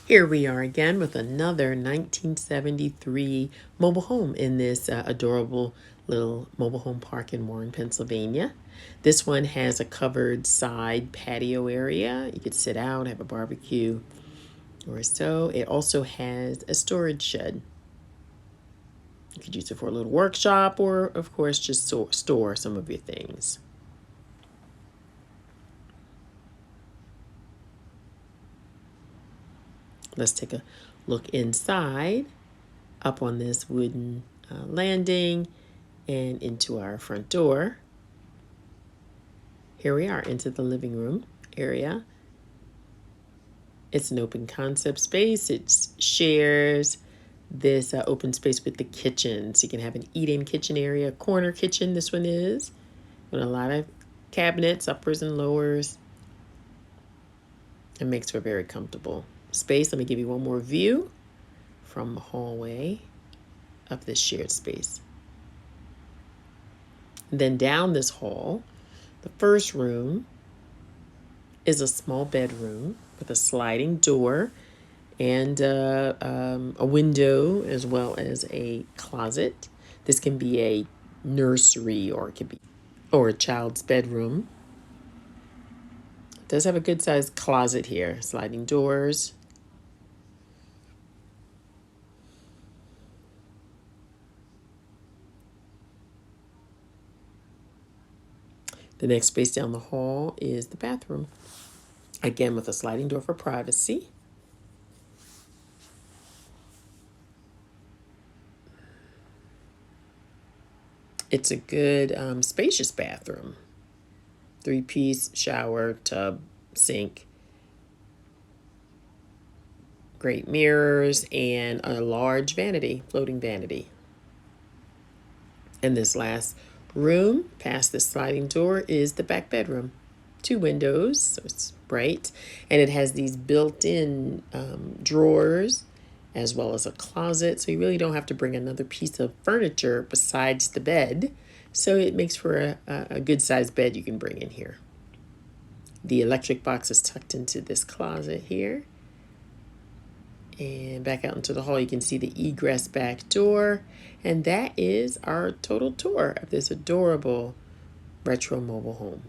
Here we are again with another 1973 mobile home in this adorable little mobile home park in Warren, Pennsylvania. This one has a covered side patio area. You could sit out, have a barbecue or so. It also has a storage shed. You could use it for a little workshop or, of course, just store some of your things. Let's take a look inside, up on this wooden landing and into our front door. Here we are into the living room area. It's an open concept space. It shares this open space with the kitchen. So you can have an eat-in kitchen area, corner kitchen this one is, with a lot of cabinets, uppers and lowers. It makes for a very comfortable space. Let me give you one more view from the hallway of this shared space. And then down this hall, the first room is a small bedroom with a sliding door and a window as well as a closet. This can be a nursery or it could be a child's bedroom. It does have a good sized closet here, sliding doors. The next space down the hall is the bathroom. Again, with a sliding door for privacy. It's a good, spacious bathroom. 3-piece shower, tub, sink, great mirrors, and a large vanity, floating vanity. And this last room, past the sliding door, is the back bedroom. 2 windows, so it's bright. And it has these built-in drawers as well as a closet. So you really don't have to bring another piece of furniture besides the bed. So it makes for a good-sized bed you can bring in here. The electric box is tucked into this closet here. And back out into the hall, you can see the egress back door. And that is our total tour of this adorable retro mobile home.